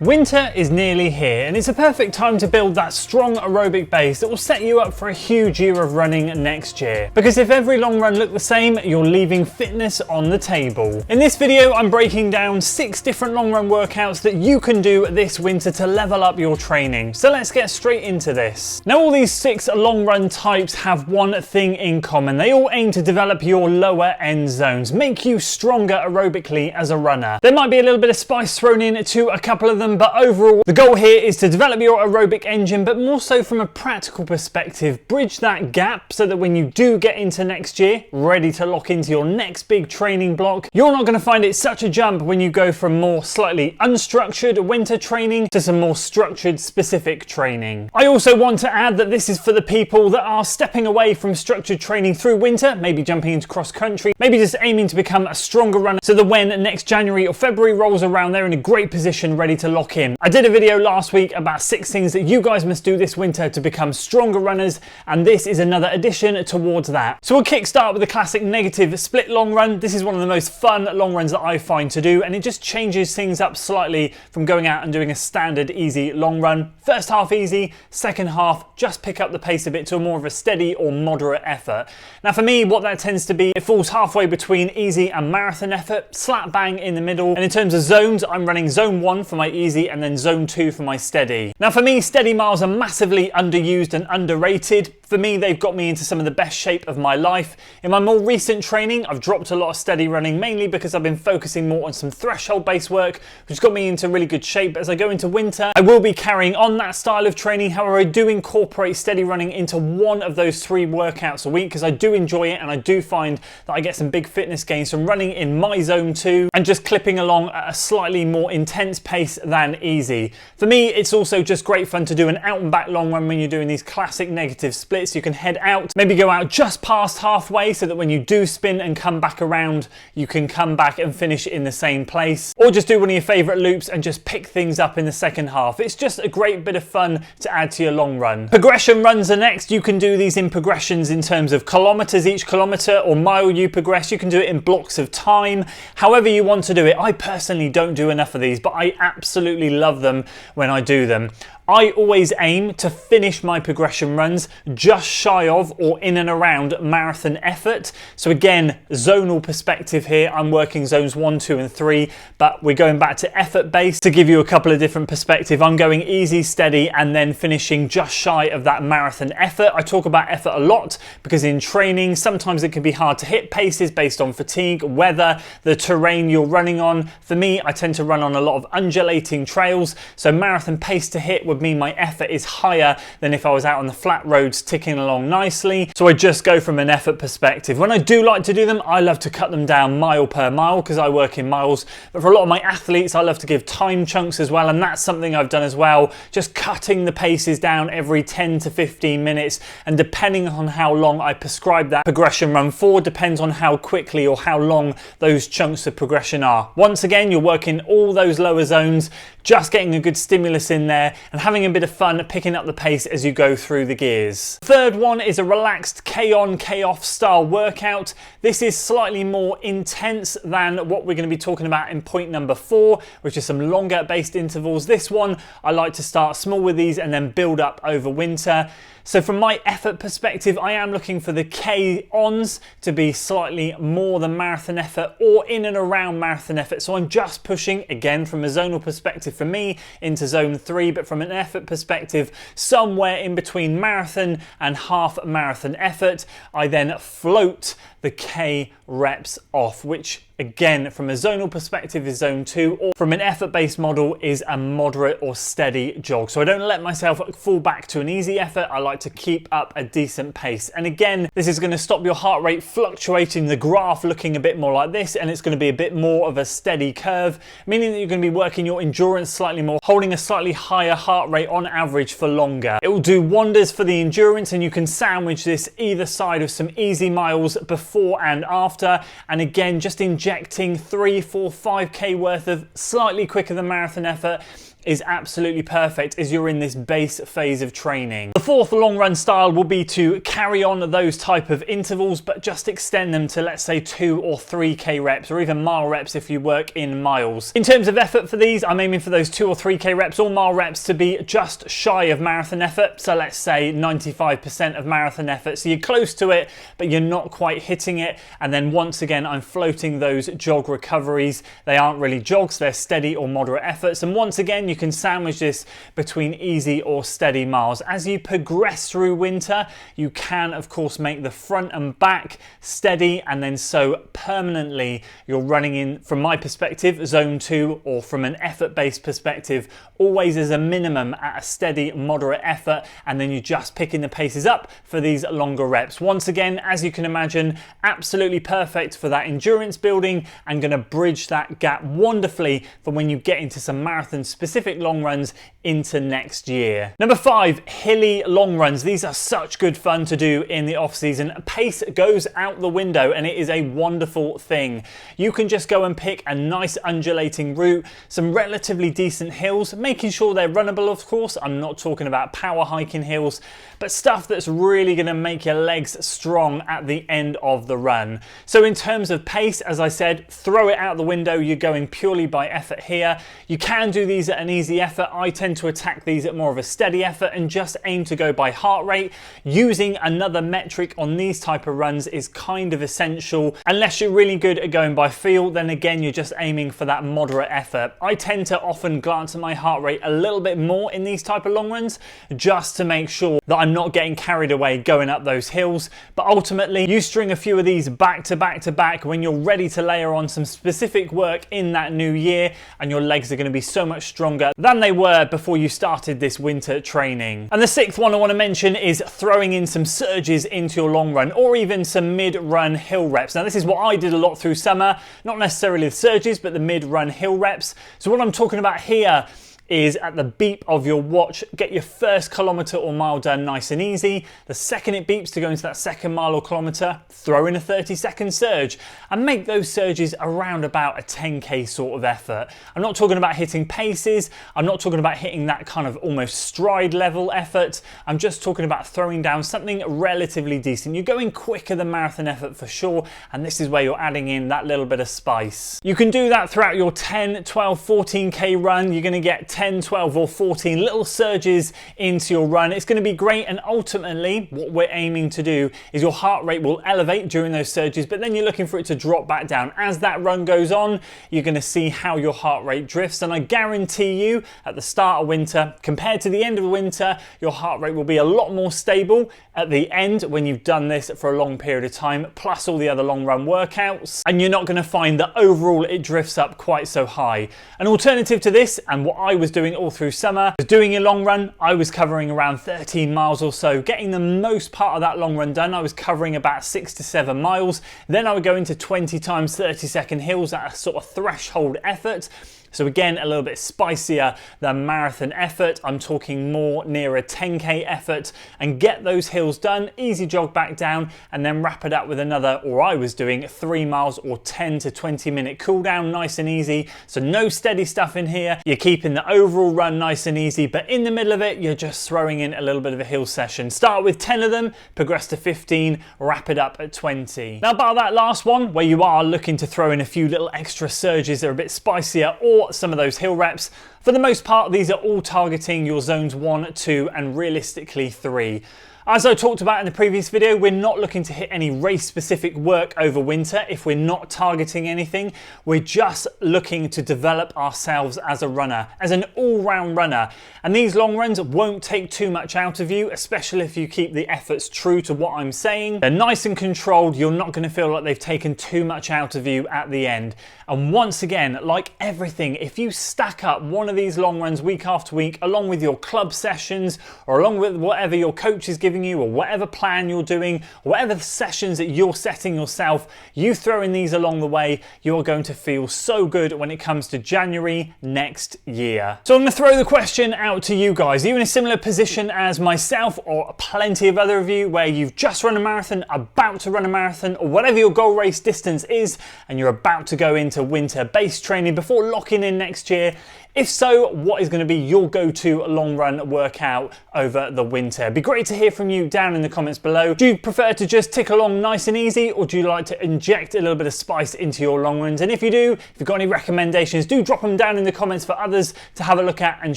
Winter is nearly here, and it's a perfect time to build that strong aerobic base that will set you up for a huge year of running next year. Because if every long run looked the same, you're leaving fitness on the table. In this video, I'm breaking down 6 different long run workouts that you can do this winter to level up your training. So let's get straight into this. Now, all these 6 long run types have one thing in common. They all aim to develop your lower end zones, make you stronger aerobically as a runner. There might be a little bit of spice thrown in to a couple of them, but overall the goal here is to develop your aerobic engine, but more so from a practical perspective, bridge that gap so that when you do get into next year, ready to lock into your next big training block, you're not going to find it such a jump when you go from more slightly unstructured winter training to some more structured specific training. I also want to add that this is for the people that are stepping away from structured training through winter, maybe jumping into cross country, maybe just aiming to become a stronger runner so that when next January or February rolls around, they're in a great position ready to lock in. I did a video last week about 6 things that you guys must do this winter to become stronger runners, and this is another addition towards that. So we'll kickstart with the classic negative split long run. This is one of the most fun long runs that I find to do, and it just changes things up slightly from going out and doing a standard easy long run. First half easy, second half just pick up the pace a bit to a more of a steady or moderate effort. Now for me, what that tends to be, it falls halfway between easy and marathon effort, slap bang in the middle. And in terms of zones, I'm running zone 1 for my easy and then zone 2 for my steady. Now for me, steady miles are massively underused and underrated. For me, they've got me into some of the best shape of my life. In my more recent training, I've dropped a lot of steady running, mainly because I've been focusing more on some threshold based work, which has got me into really good shape. As I go into winter, I will be carrying on that style of training. However, I do incorporate steady running into one of those 3 workouts a week because I do enjoy it, and I do find that I get some big fitness gains from running in my zone 2 and just clipping along at a slightly more intense pace than easy. For me, it's also just great fun to do an out and back long run when you're doing these classic negative splits. You can head out, maybe go out just past halfway so that when you do spin and come back around, you can come back and finish in the same place, or just do one of your favorite loops and just pick things up in the second half. It's just a great bit of fun to add to your long run. Progression runs are next. You can do these in progressions in terms of kilometers each kilometer or mile you progress. You can do it in blocks of time, however you want to do it. I personally don't do enough of these, but I absolutely love them when I do them. I always aim to finish my progression runs just shy of or in and around marathon effort. So again, zonal perspective here, I'm working zones 1, 2 and 3, but we're going back to effort based to give you a couple of different perspectives. I'm going easy, steady, and then finishing just shy of that marathon effort. I talk about effort a lot because in training, sometimes it can be hard to hit paces based on fatigue, weather, the terrain you're running on. For me, I tend to run on a lot of undulating trails, so marathon pace to hit would mean my effort is higher than if I was out on the flat roads ticking along nicely. So I just go from an effort perspective. When I do like to do them, I love to cut them down mile per mile because I work in miles. But for a lot of my athletes, I love to give time chunks as well, and that's something I've done as well. Just cutting the paces down every 10 to 15 minutes, and depending on how long I prescribe that progression run for, depends on how quickly or how long those chunks of progression are. Once again, you're working all those lower zones, just getting a good stimulus in there and having a bit of fun picking up the pace as you go through the gears. Third one is a relaxed K-on, K-off style workout. This is slightly more intense than what we're going to be talking about in point number 4, which is some longer based intervals. This one, I like to start small with these and then build up over winter. So from my effort perspective, I am looking for the K-ons to be slightly more than marathon effort or in and around marathon effort. So I'm just pushing, again, from a zonal perspective for me, into zone 3, but from an effort perspective, somewhere in between marathon and half marathon effort. I then float the K reps off, which again, from a zonal perspective is zone 2, or from an effort-based model is a moderate or steady jog. So I don't let myself fall back to an easy effort. I like to keep up a decent pace. And again, this is going to stop your heart rate fluctuating, the graph looking a bit more like this, and it's going to be a bit more of a steady curve, meaning that you're going to be working your endurance slightly more, holding a slightly higher heart rate on average for longer. It will do wonders for the endurance, and you can sandwich this either side of some easy miles before and after. And again, just injecting 3, 4, 5k worth of slightly quicker than marathon effort is absolutely perfect as you're in this base phase of training. The fourth long run style will be to carry on those type of intervals, but just extend them to, let's say, 2 or 3k reps, or even mile reps if you work in miles. In terms of effort for these, I'm aiming for those 2 or 3k reps or mile reps to be just shy of marathon effort. So let's say 95% of marathon effort. So you're close to it, but you're not quite hitting it. And then once again, I'm floating those jog recoveries. They aren't really jogs, they're steady or moderate efforts. And once again, you can sandwich this between easy or steady miles. As you progress through winter, you can of course make the front and back steady, and then so permanently you're running in, from my perspective, zone 2, or from an effort-based perspective, always as a minimum at a steady moderate effort, and then you're just picking the paces up for these longer reps. Once again, as you can imagine, absolutely perfect for that endurance building and going to bridge that gap wonderfully for when you get into some marathon specific long runs into next year. Number 5, hilly long runs. These are such good fun to do in the off season. Pace goes out the window and it is a wonderful thing. You can just go and pick a nice undulating route, some relatively decent hills, making sure they're runnable of course. I'm not talking about power hiking hills, but stuff that's really going to make your legs strong at the end of the run. So in terms of pace, as I said, throw it out the window. You're going purely by effort here. You can do these at an easy effort. I tend to attack these at more of a steady effort and just aim to go by heart rate. Using another metric on these type of runs is kind of essential. Unless you're really good at going by feel, then again you're just aiming for that moderate effort. I tend to often glance at my heart rate a little bit more in these type of long runs just to make sure that I'm not getting carried away going up those hills. But ultimately, you string a few of these back to back to back when you're ready to layer on some specific work in that new year, and your legs are going to be so much stronger than they were before you started this winter training. And the 6th one I want to mention is throwing in some surges into your long run, or even some mid-run hill reps. Now this is what I did a lot through summer, not necessarily the surges, but the mid-run hill reps. So what I'm talking about here is at the beep of your watch, get your first kilometre or mile done nice and easy. The second it beeps to go into that second mile or kilometre, throw in a 30-second surge and make those surges around about a 10k sort of effort. I'm not talking about hitting paces, I'm not talking about hitting that kind of almost stride level effort, I'm just talking about throwing down something relatively decent. You're going quicker than marathon effort for sure, and this is where you're adding in that little bit of spice. You can do that throughout your 10, 12, 14k run. You're going to get 10, 12 or 14 little surges into your run. It's going to be great, and ultimately what we're aiming to do is your heart rate will elevate during those surges, but then you're looking for it to drop back down. As that run goes on, you're going to see how your heart rate drifts, and I guarantee you at the start of winter compared to the end of winter, your heart rate will be a lot more stable at the end when you've done this for a long period of time, plus all the other long run workouts, and you're not going to find that overall it drifts up quite so high. An alternative to this, and what I was doing all through summer, was doing a long run. I was covering around 13 miles or so, getting the most part of that long run done. I was covering about 6 to 7 miles. Then I would go into 20 times 30-second hills at a sort of threshold effort. So again, a little bit spicier than marathon effort. I'm talking more near a 10k effort, and get those hills done, easy jog back down, and then wrap it up with another, or I was doing 3 miles or 10 to 20 minute cool down, nice and easy. So no steady stuff in here. You're keeping the overall run nice and easy, but in the middle of it, you're just throwing in a little bit of a hill session. Start with 10 of them, progress to 15, wrap it up at 20. Now, about that last one, where you are looking to throw in a few little extra surges that are a bit spicier, or some of those hill reps, for the most part, these are all targeting your zones 1, 2, and realistically 3. As I talked about in the previous video, we're not looking to hit any race-specific work over winter if we're not targeting anything. We're just looking to develop ourselves as a runner, as an all-round runner. And these long runs won't take too much out of you, especially if you keep the efforts true to what I'm saying. They're nice and controlled. You're not going to feel like they've taken too much out of you at the end. And once again, like everything, if you stack up one of these long runs week after week, along with your club sessions, or along with whatever your coach is giving you, or whatever plan you're doing, or whatever sessions that you're setting yourself, you throw in these along the way, you're going to feel so good when it comes to January next year. So I'm going to throw the question out to you guys. Are you in a similar position as myself, or plenty of other of you, where you've just run a marathon, about to run a marathon, or whatever your goal race distance is, and you're about to go into winter base training before locking in next year? If so, what is going to be your go-to long run workout over the winter? It'd be great to hear from you down in the comments below. Do you prefer to just tick along nice and easy, or do you like to inject a little bit of spice into your long runs? And if you do, if you've got any recommendations, do drop them down in the comments for others to have a look at and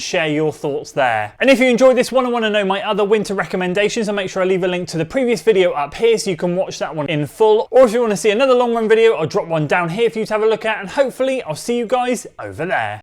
share your thoughts there. And if you enjoyed this one and want to know my other winter recommendations, I'll make sure I leave a link to the previous video up here so you can watch that one in full. Or if you want to see another long run video, I'll drop one down here for you to have a look at, and hopefully I'll see you guys over there.